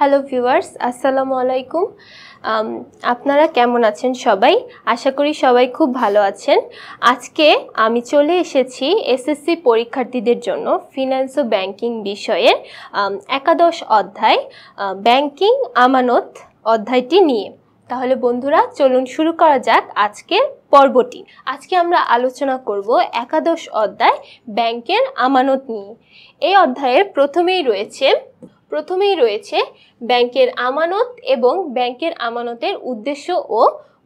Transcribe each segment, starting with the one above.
Hello viewers, আসসালামু আলাইকুম। আপনারা কেমন আছেন সবাই? আশা করি সবাই খুব ভালো আছেন। আজকে আমি চলে এসেছি এসএসসি পরীক্ষার্থীদের জন্য ফিন্যান্স ও ব্যাংকিং বিষয়ের একাদশ অধ্যায় ব্যাংকিং আমানত অধ্যায়টি নিয়ে। তাহলে বন্ধুরা চলুন শুরু করা যাক আজকের পর্বটি। আজকে আমরা আলোচনা করব একাদশ অধ্যায় ব্যাংকের আমানত নিয়ে। এই অধ্যায়ের প্রথমেই রয়েছে ব্যাংকের আমানত এবং ব্যাংকের আমানতের উদ্দেশ্য ও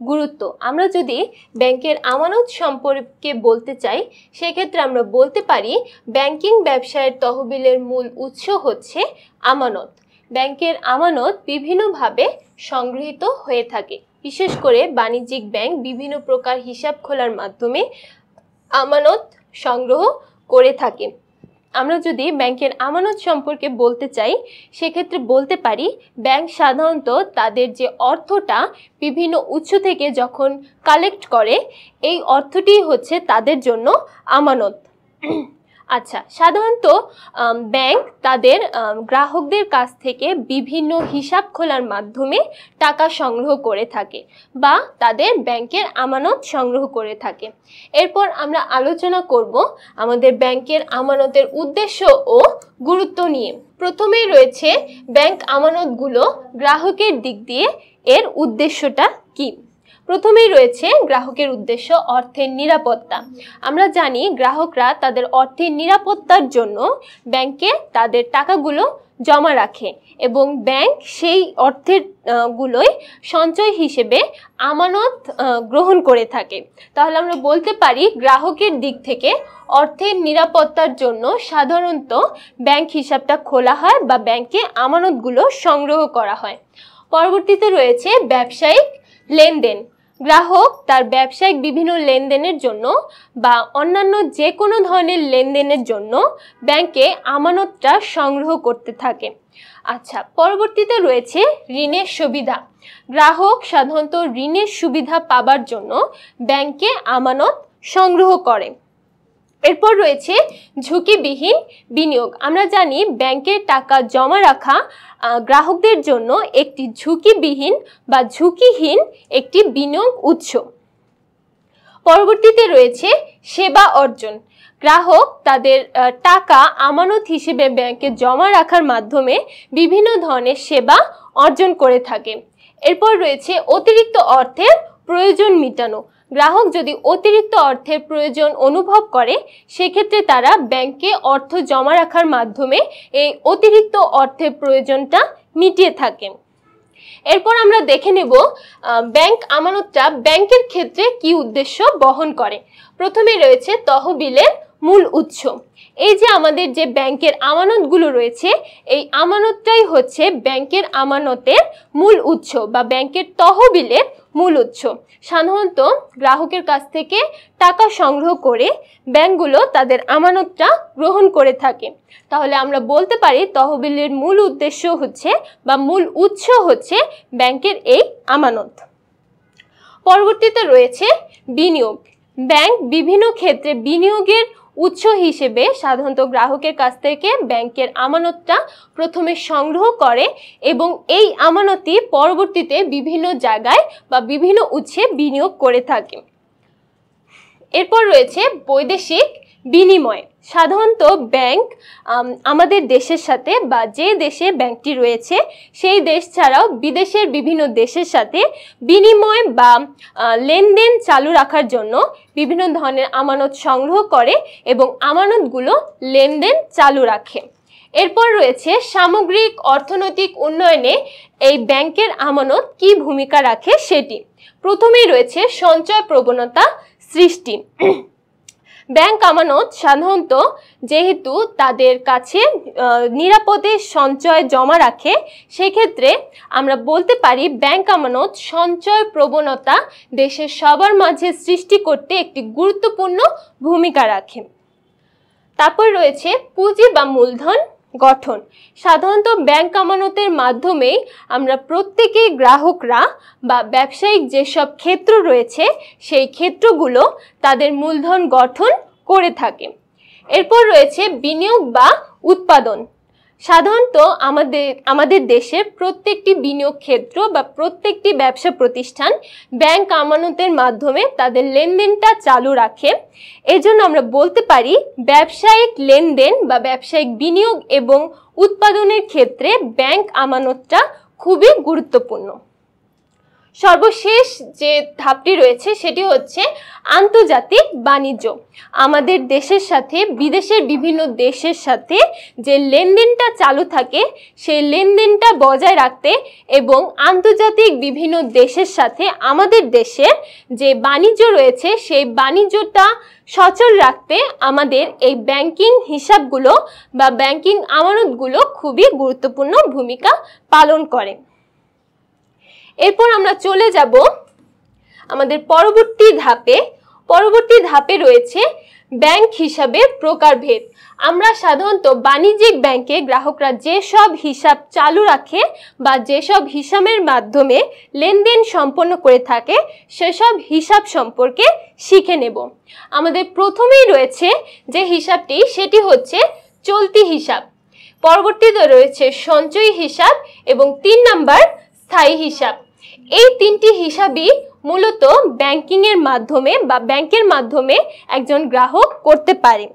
গুরুত্ব। আমরা যদি ব্যাংকের আমানত সম্পর্কে বলতে চাই সেক্ষেত্রে আমরা বলতে পারি ব্যাংকিং ব্যবসায়ের তহবিলের মূল উৎস হচ্ছে আমানত। ব্যাংকের আমানত বিভিন্নভাবে সংগৃহীত হয়ে থাকে। বিশেষ করে বাণিজ্যিক ব্যাংক বিভিন্ন প্রকার হিসাব খোলার মাধ্যমে আমানত সংগ্রহ করে থাকে। আমরা যদি ব্যাংকের আমানত সম্পর্কে বলতে চাই সেক্ষেত্রে বলতে পারি ব্যাংক সাধারণত তাদের যে অর্থটা বিভিন্ন উৎস থেকে যখন কালেক্ট করে এই অর্থটি হচ্ছে তাদের জন্য আমানত। আচ্ছা, সাধারণত ব্যাংক তাদের গ্রাহকদের কাছ থেকে বিভিন্ন হিসাব খোলার মাধ্যমে টাকা সংগ্রহ করে থাকে বা তাদের ব্যাংকের আমানত সংগ্রহ করে থাকে। এরপর আমরা আলোচনা করব আমাদের ব্যাংকের আমানতের উদ্দেশ্য ও গুরুত্ব নিয়ে। প্রথমেই রয়েছে ব্যাংক আমানতগুলো গ্রাহকের দিক দিয়ে এর উদ্দেশ্যটা কি। প্রথমেই রয়েছে গ্রাহকের উদ্দেশ্য অর্থের নিরাপত্তা। আমরা জানি গ্রাহকরা তাদের অর্থের নিরাপত্তার জন্য ব্যাংকে তাদের টাকাগুলো জমা রাখে এবং ব্যাংক সেই অর্থের গুলোই সঞ্চয় হিসেবে আমানত গ্রহণ করে থাকে। তাহলে আমরা বলতে পারি গ্রাহকের দিক থেকে অর্থের নিরাপত্তার জন্য সাধারণত ব্যাংক হিসাবটা খোলা হয় বা ব্যাংকে আমানতগুলো সংগ্রহ করা হয়। পরবর্তীতে রয়েছে ব্যবসায়িক লেনদেন। গ্রাহক তার ব্যবসায়িক বিভিন্ন লেনদেনের জন্য বা অন্যান্য যে কোনো ধরনের লেনদেনের জন্য ব্যাংকে আমানতটা সংগ্রহ করতে থাকে। আচ্ছা, পরবর্তীতে রয়েছে ঋণের সুবিধা। গ্রাহক সাধারণত ঋণের সুবিধা পাবার জন্য ব্যাংকে আমানত সংগ্রহ করে। এরপর রয়েছে ঝুঁকিবিহীন বিনিয়োগ। আমরা জানি ব্যাংকের টাকা জমা রাখা গ্রাহকদের জন্য একটি ঝুঁকিবিহীন বা ঝুঁকিহীন একটি বিনিয়োগ উৎস। পরবর্তীতে রয়েছে সেবা অর্জন। গ্রাহক তাদের টাকা আমানত হিসেবে ব্যাংকে জমা রাখার মাধ্যমে বিভিন্ন ধরনের সেবা অর্জন করে থাকে। এরপর রয়েছে অতিরিক্ত অর্থের প্রয়োজন মেটানো। গ্রাহক যদি অতিরিক্ত অর্থের প্রয়োজন অনুভব করে সেক্ষেত্রে তারা ব্যাংকে অর্থ জমা রাখার মাধ্যমে এই অতিরিক্ত অর্থের প্রয়োজনটা মিটিয়ে থাকে। এরপর আমরা দেখে নেব ব্যাংক আমানতটা ব্যাংকের ক্ষেত্রে কি উদ্দেশ্য বহন করে। প্রথমে রয়েছে তহবিলের মূল উৎস। এই যে আমাদের যে ব্যাংকের আমানতগুলো রয়েছে এই আমানতটাই হচ্ছে ব্যাংকের আমানতের মূল উৎস বা ব্যাংকের তহবিলের মূল উৎস। সাধারণত গ্রাহকের কাছ থেকে টাকা সংগ্রহ করে ব্যাংকগুলো তাদের আমানতটা গ্রহণ করে থাকে। তাহলে আমরা বলতে পারি তহবিলের মূল উদ্দেশ্য হচ্ছে বা মূল উৎস হচ্ছে ব্যাংকের এই আমানত। পরবর্তীতে রয়েছে বিনিয়োগ। ব্যাংক বিভিন্ন ক্ষেত্রে বিনিয়োগের উৎস হিসেবে সাধারণত গ্রাহকের কাছ থেকে ব্যাংকের আমানতটা প্রথমে সংগ্রহ করে এবং এই আমানতই পরবর্তীতে বিভিন্ন জায়গায় বা বিভিন্ন উৎসে বিনিয়োগ করে থাকে। এরপর রয়েছে বৈদেশিক বিনিময়। সাধারণত ব্যাংক আমাদের দেশের সাথে বা যে দেশে ব্যাংকটি রয়েছে সেই দেশ ছাড়াও বিদেশের বিভিন্ন দেশের সাথে বিনিময় বা লেনদেন চালু রাখার জন্য বিভিন্ন ধরনের আমানত সংগ্রহ করে এবং আমানতগুলো লেনদেন চালু রাখে। এরপর রয়েছে সামগ্রিক অর্থনৈতিক উন্নয়নে এই ব্যাংকের আমানত কি ভূমিকা রাখে সেটি। প্রথমেই রয়েছে সঞ্চয় প্রবণতা সৃষ্টি। ব্যাংক আমানত সাধারণত যেহেতু তাদের কাছে নিরাপদে সঞ্চয় জমা রাখে সেক্ষেত্রে আমরা বলতে পারি ব্যাংক আমানত সঞ্চয় প্রবণতা দেশের সবার মাঝে সৃষ্টি করতে একটি গুরুত্বপূর্ণ ভূমিকা রাখে। তারপর রয়েছে পুঁজি বা মূলধন গঠন। সাধারণত ব্যাংক আমানতের মাধ্যমেই আমরা প্রত্যেকেই গ্রাহকরা বা ব্যবসায়িক যেসব ক্ষেত্র রয়েছে সেই ক্ষেত্রগুলো তাদের মূলধন গঠন করে থাকে। এরপর রয়েছে বিনিয়োগ বা উৎপাদন। সাধারণত আমাদের দেশের প্রত্যেকটি বিনিয়োগ ক্ষেত্র বা প্রত্যেকটি ব্যবসা প্রতিষ্ঠান ব্যাংক আমানতের মাধ্যমে তাদের লেনদেনটা চালু রাখে। এজন্য আমরা বলতে পারি ব্যবসায়িক লেনদেন বা ব্যবসায়িক বিনিয়োগ এবং উৎপাদনের ক্ষেত্রে ব্যাংক আমানতটা খুবই গুরুত্বপূর্ণ। সর্বশেষ যে ধাপটি রয়েছে সেটি হচ্ছে আন্তর্জাতিক বাণিজ্য। আমাদের দেশের সাথে বিদেশের বিভিন্ন দেশের সাথে যে লেনদেনটা চালু থাকে সেই লেনদেনটা বজায় রাখতে এবং আন্তর্জাতিক বিভিন্ন দেশের সাথে আমাদের দেশের যে বাণিজ্য রয়েছে সেই বাণিজ্যটা সচল রাখতে আমাদের এই ব্যাংকিং হিসাবগুলো বা ব্যাংকিং আমানতগুলো খুবই গুরুত্বপূর্ণ ভূমিকা পালন করে। এরপর আমরা চলে যাব আমাদের পরবর্তী ধাপে রয়েছে ব্যাংক হিসাবের প্রকারভেদ। আমরা সাধারণত বাণিজ্যিক ব্যাংকে গ্রাহকরা যেসব হিসাব চালু রাখে বা যেসব হিসাবের মাধ্যমে লেনদেন সম্পন্ন করে থাকে সেসব হিসাব সম্পর্কে শিখে নেব। আমাদের প্রথমেই রয়েছে যে হিসাবটি সেটি হচ্ছে চলতি হিসাব, পরবর্তীতে রয়েছে সঞ্চয়ী হিসাব এবং 3 নাম্বার স্থায়ী হিসাব। এই 3টি হিসাবই মূলত ব্যাংকিংয়ের মাধ্যমে বা ব্যাংকের মাধ্যমে একজন গ্রাহক করতে পারে।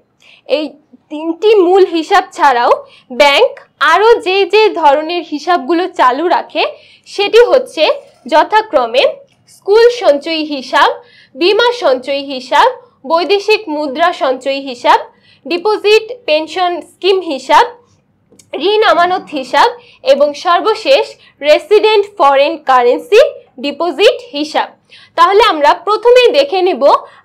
এই 3টি মূল হিসাব ছাড়াও ব্যাংক আরও যে ধরনের হিসাবগুলো চালু রাখে সেটি হচ্ছে যথাক্রমে স্কুল সঞ্চয়ী হিসাব, বীমা সঞ্চয়ী হিসাব, বৈদেশিক মুদ্রা সঞ্চয়ী হিসাব, ডিপোজিট পেনশন স্কিম হিসাব, ঋণ আমানত হিসাব এবং সর্বশেষ রেসিডেন্ট ফরেন কারেন্সি ডিপোজিট হিসাব। তাহলে আমরা প্রথমেই দেখে নেব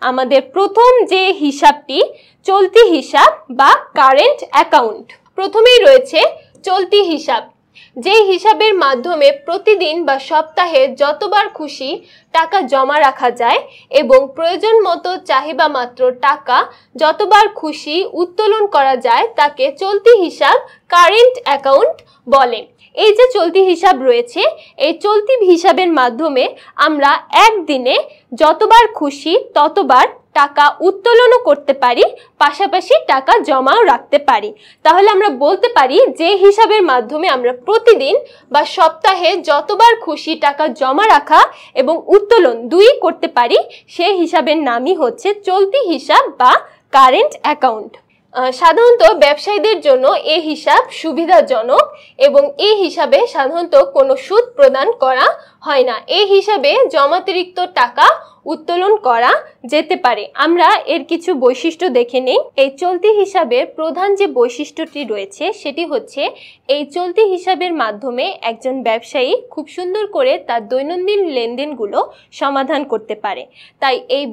আমাদের প্রথম যে হিসাবটি চলতি হিসাব বা কারেন্ট অ্যাকাউন্ট। প্রথমেই রয়েছে চলতি হিসাব, যে হিসাবের মাধ্যমে প্রতিদিন বা সপ্তাহে যতবার খুশি টাকা জমা রাখা যায় এবং প্রয়োজন মতো চাহিদা মাত্র টাকা যতবার খুশি উত্তোলন করা যায় তাকে চলতি হিসাব কারেন্ট অ্যাকাউন্ট বলে। এই যে চলতি হিসাব রয়েছে এই চলতি হিসাবের মাধ্যমে আমরা একদিনে যতবার খুশি ততবার টাকা উত্তোলনও করতে পারি, পাশাপাশি টাকা জমাও রাখতে পারি। তাহলে আমরা বলতে পারি যে হিসাবের মাধ্যমে আমরা প্রতিদিন বা সপ্তাহে যতবার খুশি টাকা জমা রাখা এবং উত্তোলন দুই করতে পারি সেই হিসাবের নামই হচ্ছে চলতি হিসাব বা কারেন্ট অ্যাকাউন্ট। সাধারণত ব্যবসায়ীদের জন্য এই হিসাব সুবিধাজনক এবং এই হিসাবে সাধারণত কোনো সুদ প্রদান করা হয় না। এই হিসাবে জমাতিরিক্ত টাকা উত্তোলন করা যেতে পারে। আমরা এর কিছু বৈশিষ্ট্য দেখে নেই। এই চলতি হিসাবের প্রধান যে বৈশিষ্ট্যটি রয়েছে সেটি হচ্ছে এই চলতি হিসাবের মাধ্যমে একজন ব্যবসায়ী খুব সুন্দর করে তার দৈনন্দিন লেনদেনগুলো সমাধান করতে পারে। তাই এই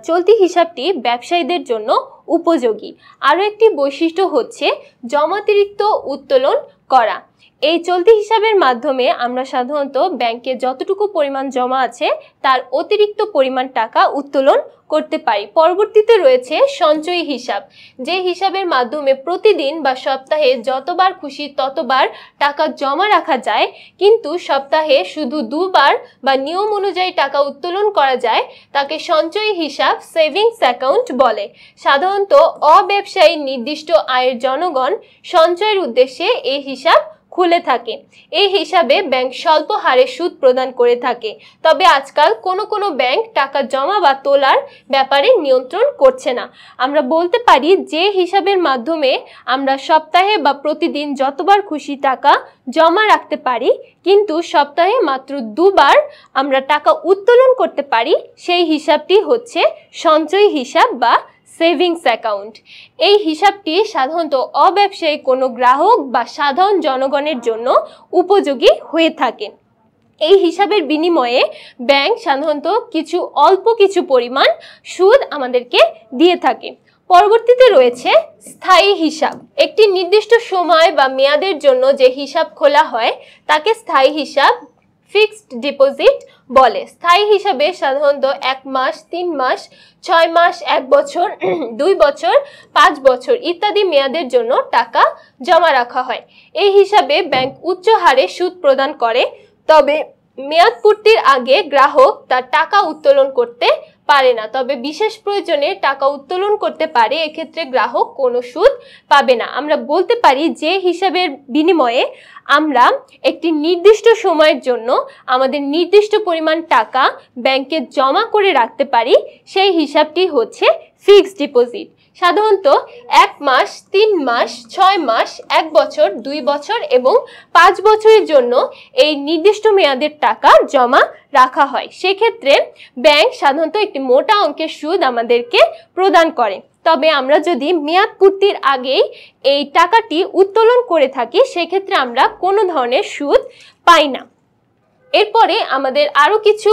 চলতি হিসাবটি ব্যবসায়ীদের জন্য উপযোগী। আরও একটি বৈশিষ্ট্য হচ্ছে জমাতিরিক্ত উত্তোলন করা। এই চলতি হিসাবের মাধ্যমে আমরা সাধারণত ব্যাংকে যতটুকু পরিমাণ জমা আছে তার অতিরিক্ত পরিমাণ টাকা উত্তোলন করতে পারি। পরবর্তীতে রয়েছে সঞ্চয়ী হিসাব, যে হিসাবের মাধ্যমে প্রতিদিন বা সপ্তাহে যতবার খুশি ততবার টাকা জমা রাখা যায়, কিন্তু সপ্তাহে শুধু 2 বার বা নিয়ম অনুযায়ী টাকা উত্তোলন করা যায় তাকে সঞ্চয়ী হিসাব সেভিংস অ্যাকাউন্ট বলে। সাধারণত অব্যবসায়ী নির্দিষ্ট আয়ের জনগণ সঞ্চয়ের উদ্দেশ্যে এই হিসাব খুলে থাকে। এই হিসাবে ব্যাংক স্বল্প হারে সুদ প্রদান করে থাকে। তবে আজকাল কোনো ব্যাংক টাকা জমা বা তোলার ব্যাপারে নিয়ন্ত্রণ করছে না। আমরা বলতে পারি যে হিসাবের মাধ্যমে আমরা সপ্তাহে বা প্রতিদিন যতবার খুশি টাকা জমা রাখতে পারি কিন্তু সপ্তাহে মাত্র 2 বার আমরা টাকা উত্তোলন করতে পারি সেই হিসাবটি হচ্ছে সঞ্চয়ী হিসাব বা সেভিংস অ্যাকাউন্ট। এই হিসাবটি সাধারণত অব্যবসায়ী কোনো গ্রাহক বা সাধারণ জনগণের জন্য উপযোগী হয়ে থাকে। এই হিসাবের বিনিময়ে ব্যাংক সাধারণত অল্প কিছু পরিমাণ সুদ আমাদেরকে দিয়ে থাকে। পরবর্তীতে রয়েছে স্থায়ী হিসাব। একটি নির্দিষ্ট সময় বা মেয়াদের জন্য যে হিসাব খোলা হয় তাকে স্থায়ী হিসাব ফিক্সড ডিপোজিট বলে। স্থায়ী হিসাবে সাধারণত 1 মাস, 3 মাস, 6 মাস, 1 বছর, 2 বছর, 5 বছর ইত্যাদি মেয়াদের জন্য টাকা জমা রাখা হয়। এই হিসাবে ব্যাংক উচ্চ হারে সুদ প্রদান করে, তবে মেয়াদ পূর্তির আগে গ্রাহক তার টাকা উত্তোলন করতে পারে না, তবে বিশেষ প্রয়োজনে টাকা উত্তোলন করতে পারে। এক্ষেত্রে গ্রাহক কোনো সুদ পাবে না। আমরা বলতে পারি যে হিসাবের বিনিময়ে আমরা একটি নির্দিষ্ট সময়ের জন্য আমাদের নির্দিষ্ট পরিমাণ টাকা ব্যাংকে জমা করে রাখতে পারি, সেই হিসাবটি হচ্ছে ফিক্সড ডিপোজিট। সাধারণত 1 মাস, 3 মাস, 6 মাস, 1 বছর, 2 বছর এবং 5 বছরের জন্য এই নির্দিষ্ট মেয়াদের টাকা জমা রাখা হয়। সেক্ষেত্রে ব্যাংক সাধারণত একটি মোটা অঙ্কের সুদ আমাদেরকে প্রদান করে। তবে আমরা যদি মেয়াদ পূর্তির আগেই এই টাকাটি উত্তোলন করে থাকি, সেক্ষেত্রে আমরা কোনো ধরনের সুদ পাই না। এরপরে আমাদের আরো কিছু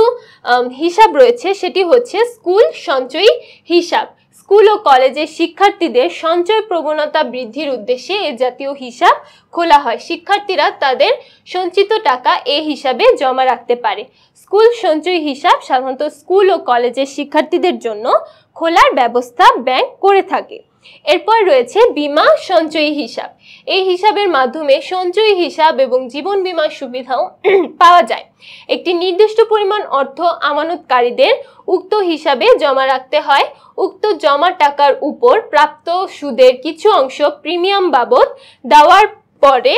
হিসাব রয়েছে, সেটি হচ্ছে স্কুল সঞ্চয়ী হিসাব। স্কুল ও কলেজের শিক্ষার্থীদের সঞ্চয় প্রবণতা বৃদ্ধির উদ্দেশ্যে এ জাতীয় হিসাব খোলা হয়। শিক্ষার্থীরা তাদের সঞ্চিত টাকা এই হিসাবে জমা রাখতে পারে। স্কুল সঞ্চয়ী হিসাব সাধারণত স্কুল ও কলেজের শিক্ষার্থীদের জন্য খোলার ব্যবস্থা ব্যাংক করে থাকে। এরপর রয়েছে বীমা সঞ্চয়ী হিসাব। এই হিসাবের মাধ্যমে সঞ্চয়ী হিসাব এবং জীবন বীমার সুবিধাও পাওয়া যায়। একটি নির্দিষ্ট পরিমাণ অর্থ আমানতকারীদের উক্ত হিসাবে জমা রাখতে হয়। উক্ত জমা টাকার উপর প্রাপ্ত সুদের কিছু অংশ প্রিমিয়াম বাবদ দেওয়ার পরে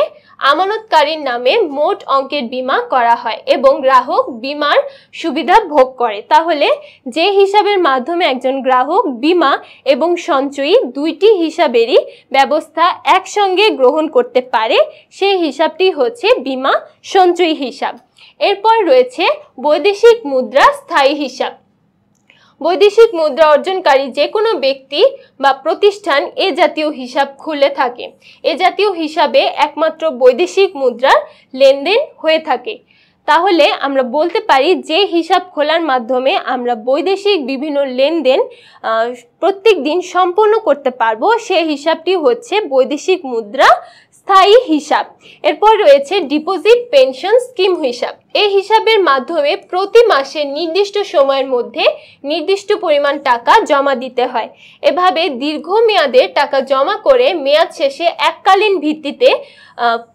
আমানতকারীর নামে মোট অঙ্কের বীমা করা হয় এবং গ্রাহক বীমার সুবিধা ভোগ করে। তাহলে যে হিসাবের মাধ্যমে একজন গ্রাহক বীমা এবং সঞ্চয়ী দুইটি হিসাবেরই ব্যবস্থা একসঙ্গে গ্রহণ করতে পারে, সেই হিসাবটি হচ্ছে বীমা সঞ্চয়ী হিসাব। এরপর রয়েছে বৈদেশিক মুদ্রা স্থায়ী হিসাব। বৈদেশিক মুদ্রা অর্জনকারী যে কোনো ব্যক্তি বা প্রতিষ্ঠান এ জাতীয় হিসাব খুলে থাকে। এ জাতীয় হিসাবে একমাত্র বৈদেশিক মুদ্রার লেনদেন হয়ে থাকে। তাহলে আমরা বলতে পারি যে হিসাব খোলার মাধ্যমে আমরা বৈদেশিক বিভিন্ন লেনদেন প্রত্যেক দিন সম্পন্ন করতে পারবো, সেই হিসাবটি হচ্ছে বৈদেশিক মুদ্রা স্থায়ী হিসাব। এরপর রয়েছে ডিপোজিট পেনশন স্কিম হিসাব। এই হিসাবের মাধ্যমে প্রতি মাসে নির্দিষ্ট সময়ের মধ্যে নির্দিষ্ট পরিমাণ টাকা জমা দিতে হয়। এভাবে দীর্ঘমেয়াদে টাকা জমা করে মেয়াদ শেষে এককালীন ভিত্তিতে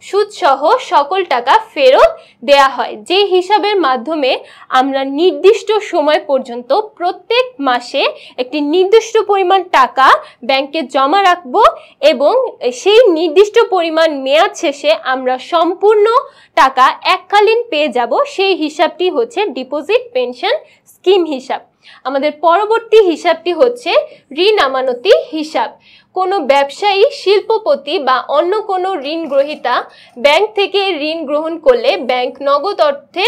সুদসহ সকল টাকা ফেরত দেয়া হয়। যে হিসাবের মাধ্যমে আমরা নির্দিষ্ট সময় পর্যন্ত প্রত্যেক মাসে একটি নির্দিষ্ট পরিমাণ টাকা ব্যাংকে জমা রাখবো এবং সেই নির্দিষ্ট পরিমাণ মেয়াদ শেষে আমরা সম্পূর্ণ টাকা এককালীন পেয়ে যাব, সেই হিসাবটি হচ্ছে ডিপোজিট পেনশন স্কিম হিসাব। আমাদের পরবর্তী হিসাবটি হচ্ছে ঋণ আমানতি হিসাব। কোনো ব্যবসায়ী, শিল্পপতি বা অন্য কোনো ঋণ গ্রহীতা ব্যাংক থেকে ঋণ গ্রহণ করলে ব্যাংক নগদ অর্থে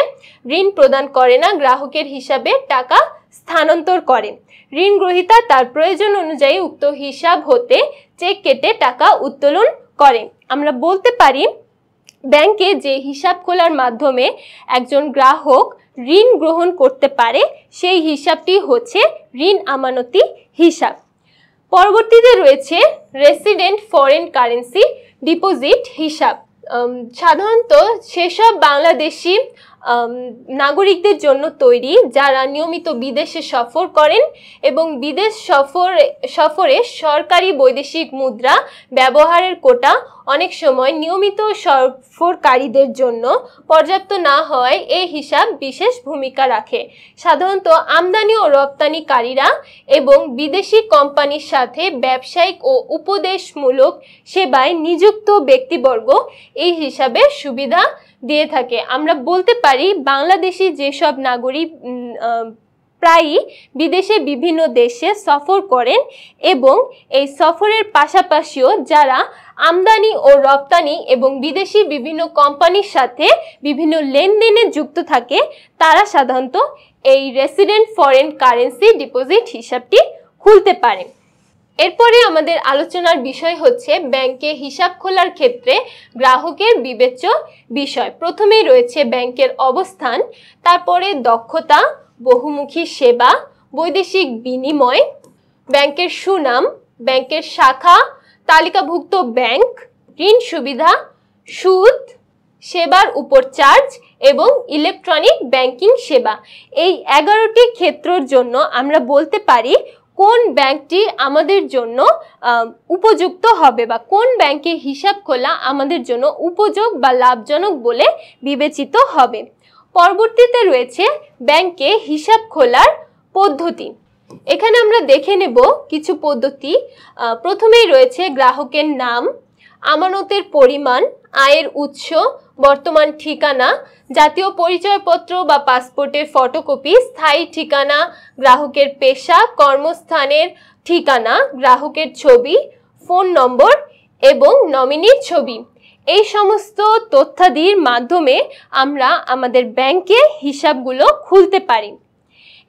ঋণ প্রদান করে না, গ্রাহকের হিসাবে টাকা স্থানান্তর করেন। ঋণ গ্রহীতা তার প্রয়োজন অনুযায়ী উক্ত হিসাব হতে চেক কেটে টাকা উত্তোলন করেন। আমরা বলতে পারি ব্যাংকে যে হিসাব খোলার মাধ্যমে একজন গ্রাহক ঋণ গ্রহণ করতে পারে, সেই হিসাবটি হচ্ছে ঋণ আমানতি হিসাব। পরবর্তীতে রয়েছে রেসিডেন্ট ফরেন কারেন্সি ডিপোজিট হিসাব। সাধারণত সেসব বাংলাদেশি নাগরিকদের জন্য তৈরি যারা নিয়মিত বিদেশে সফর করেন এবং বিদেশ সফরে সরকারি বৈদেশিক মুদ্রা ব্যবহারের কোটা অনেক সময় নিয়মিত সফরকারীদের জন্য পর্যাপ্ত না হওয়ায় এই হিসাব বিশেষ ভূমিকা রাখে। সাধারণত আমদানি ও রপ্তানিকারীরা এবং বিদেশি কোম্পানির সাথে ব্যবসায়িক ও উপদেশমূলক সেবায় নিযুক্ত ব্যক্তিবর্গ এই হিসাবে সুবিধা দিয়ে থাকে। আমরা বলতে পারি বাংলাদেশি যেসব নাগরিক প্রায়ই বিদেশে বিভিন্ন দেশে সফর করেন এবং এই সফরের পাশাপাশিও যারা আমদানি ও রপ্তানি এবং বিদেশি বিভিন্ন কোম্পানির সাথে বিভিন্ন লেনদেনে যুক্ত থাকে, তারা সাধারণত এই রেসিডেন্ট ফরেন কারেন্সি ডিপোজিট হিসাবটি খুলতে পারে। এরপরে আমাদের আলোচনার বিষয় হচ্ছে ব্যাংকে হিসাব খোলার ক্ষেত্রে গ্রাহকের বিবেচ্য বিষয়। প্রথমেই রয়েছে ব্যাংকের অবস্থান, তারপরে দক্ষতা, বহুমুখী সেবা, বৈদেশিক বিনিময়, ব্যাংকের সুনাম, ব্যাংকের শাখা, তালিকাভুক্ত ব্যাংক, ঋণ সুবিধা, সুদ, সেবার উপর চার্জ এবং ইলেকট্রনিক ব্যাংকিং সেবা। এই 11টি ক্ষেত্রের জন্য আমরা বলতে পারি কোন ব্যাংকটি আমাদের জন্য উপযুক্ত হবে বা কোন ব্যাংকে হিসাব খোলা আমাদের জন্য উপযোগ বা লাভজনক বলে বিবেচিত হবে। পরবর্তীতে রয়েছে ব্যাংকে হিসাব খোলার পদ্ধতি। এখানে আমরা দেখে নেব কিছু পদ্ধতি। প্রথমেই রয়েছে গ্রাহকের নাম, আমানতের পরিমাণ, আয়ের উৎস, বর্তমান ঠিকানা, জাতীয় পরিচয়পত্র বা পাসপোর্টের ফটোকপি, স্থায়ী ঠিকানা, গ্রাহকের পেশা, কর্মস্থানের ঠিকানা, গ্রাহকের ছবি, ফোন নম্বর এবং নমিনির ছবি। এই সমস্ত তথ্যাদির মাধ্যমে আমরা আমাদের ব্যাংকের হিসাবগুলো খুলতে পারি।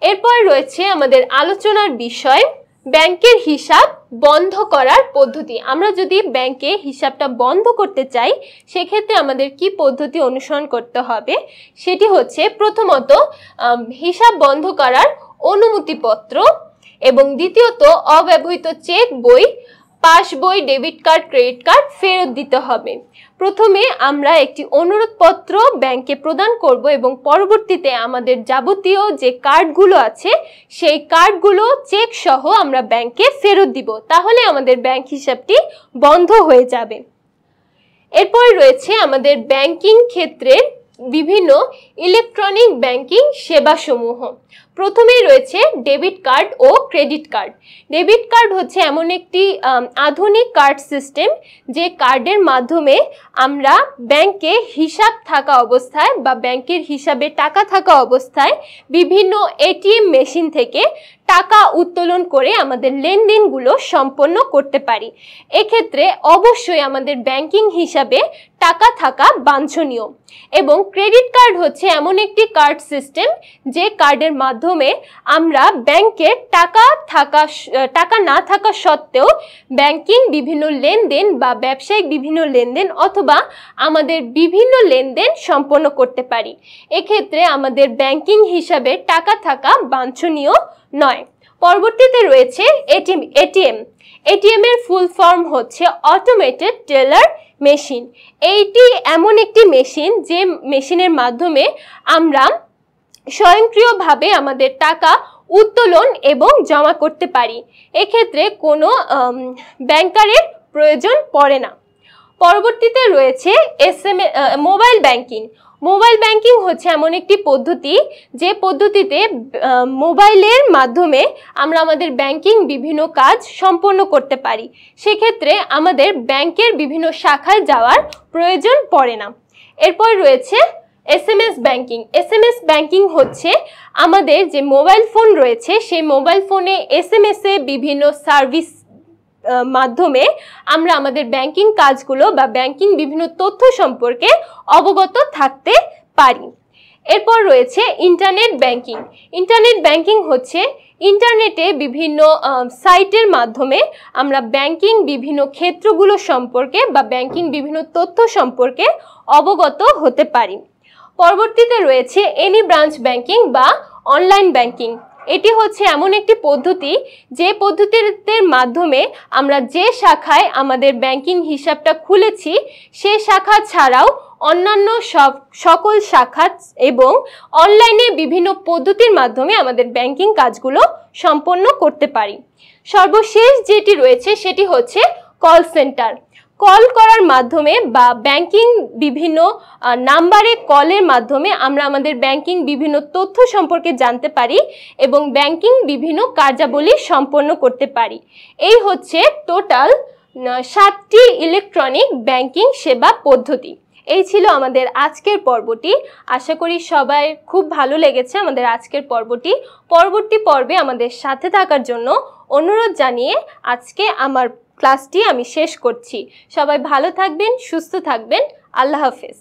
এরপর রয়েছে আমাদের আলোচনার বিষয় ব্যাংকের হিসাব বন্ধ করার পদ্ধতি। আমরা যদি ব্যাংকে হিসাবটা বন্ধ করতে চাই সেক্ষেত্রে আমাদের কি পদ্ধতি অনুসরণ করতে হবে, সেটি হচ্ছে প্রথমত হিসাব বন্ধ করার অনুমতিপত্র এবং দ্বিতীয়ত অব্যবহৃত চেক বই, পাস বই, ডেবিট কার্ড, ক্রেডিট কার্ড ফেরত দিতে হবে। প্রথমে আমরা একটি অনুরোধপত্র ব্যাংকে প্রদান করব এবং পরবর্তীতে আমাদের যাবতীয় যে কার্ডগুলো আছে সেই কার্ডগুলো চেক সহ আমরা ব্যাংকে ফেরত দিব, তাহলে আমাদের ব্যাংক হিসাবটি বন্ধ হয়ে যাবে। এরপর রয়েছে আমাদের ব্যাংকিং ক্ষেত্রের বিভিন্ন ইলেকট্রনিক ব্যাংকিং সেবাসমূহ। প্রথমেই রয়েছে ডেবিট কার্ড ও ক্রেডিট কার্ড। ডেবিট কার্ড হচ্ছে এমন একটি আধুনিক কার্ড সিস্টেম যে কার্ডের মাধ্যমে আমরা ব্যাংকে হিসাব থাকা অবস্থায় বা ব্যাংকের হিসাবে টাকা থাকা অবস্থায় বিভিন্ন এটিএম মেশিন থেকে টাকা উত্তোলন করে আমাদের লেনদেনগুলো সম্পন্ন করতে পারি। এক্ষেত্রে অবশ্যই আমাদের ব্যাংকিং হিসাবে টাকা থাকা বাঞ্ছনীয়। এবং ক্রেডিট কার্ড হচ্ছে এমন একটি কার্ড সিস্টেম যে কার্ডের মাধ্যমে আমরা ব্যাংকে টাকা না থাকা সত্ত্বেও ব্যাংকিং বিভিন্ন লেনদেন বা ব্যবসায়িক বিভিন্ন লেনদেন অথবা আমাদের বিভিন্ন লেনদেন সম্পন্ন করতে পারি। এক্ষেত্রে আমাদের ব্যাংকিং হিসাবে টাকা থাকা বাঞ্ছনীয় নয়। পরবর্তীতে রয়েছে এটিএম এর ফুল ফর্ম হচ্ছে অটোমেটেড টেলার মেশিন। এইটি এমন একটি মেশিন যে মেশিনের মাধ্যমে আমরা স্বয়ংক্রিয়ভাবে আমাদের টাকা উত্তোলন এবং জমা করতে পারি। এক্ষেত্রে কোনো ব্যাংকারের প্রয়োজন পড়ে না। পরবর্তীতে রয়েছে মোবাইল ব্যাংকিং। মোবাইল ব্যাংকিং হচ্ছে এমন একটি পদ্ধতি যে পদ্ধতিতে মোবাইলের মাধ্যমে আমরা আমাদের ব্যাংকিং বিভিন্ন কাজ সম্পন্ন করতে পারি। সেক্ষেত্রে আমাদের ব্যাংকের বিভিন্ন শাখায় যাওয়ার প্রয়োজন পড়ে না। এরপর রয়েছে এসএমএস ব্যাংকিং। এসএমএস ব্যাংকিং হচ্ছে আমাদের যে মোবাইল ফোন রয়েছে সেই মোবাইল ফোনে এসএমএস-এ বিভিন্ন সার্ভিস মাধ্যমে আমরা আমাদের ব্যাংকিং কাজগুলো বা ব্যাংকিং বিভিন্ন তথ্য সম্পর্কে অবগত থাকতে পারি। এরপর রয়েছে ইন্টারনেট ব্যাংকিং। ইন্টারনেট ব্যাংকিং হচ্ছে ইন্টারনেটে বিভিন্ন সাইটের মাধ্যমে আমরা ব্যাংকিং বিভিন্ন ক্ষেত্রগুলো সম্পর্কে বা ব্যাংকিং বিভিন্ন তথ্য সম্পর্কে অবগত হতে পারি। পরবর্তীতে রয়েছে এনি ব্রাঞ্চ ব্যাংকিং বা অনলাইন ব্যাংকিং। এটি হচ্ছে এমন একটি পদ্ধতি যে পদ্ধতির মাধ্যমে আমরা যে শাখায় আমাদের ব্যাংকিং হিসাবটা খুলেছি সে শাখা ছাড়াও অন্যান্য সকল শাখা এবং অনলাইনে বিভিন্ন পদ্ধতির মাধ্যমে আমাদের ব্যাংকিং কাজগুলো সম্পন্ন করতে পারি। সর্বশেষ যেটি রয়েছে সেটি হচ্ছে কল সেন্টার। কল করার মাধ্যমে বা ব্যাংকিং বিভিন্ন নাম্বারে কলের মাধ্যমে আমরা আমাদের ব্যাংকিং বিভিন্ন তথ্য সম্পর্কে জানতে পারি এবং ব্যাংকিং বিভিন্ন কার্যাবলী সম্পন্ন করতে পারি। এই হচ্ছে টোটাল 7টি ইলেকট্রনিক ব্যাংকিং সেবা পদ্ধতি। এই ছিল আমাদের আজকের পর্বটি। আশা করি সবাই খুব ভালো লেগেছে আমাদের আজকের পর্বটি। পরবর্তী পর্বে আমাদের সাথে থাকার জন্য অনুরোধ জানিয়ে আজকে আমার ক্লাসটি আমি শেষ করছি। সবাই ভালো থাকবেন, সুস্থ থাকবেন। আল্লাহ হাফেজ।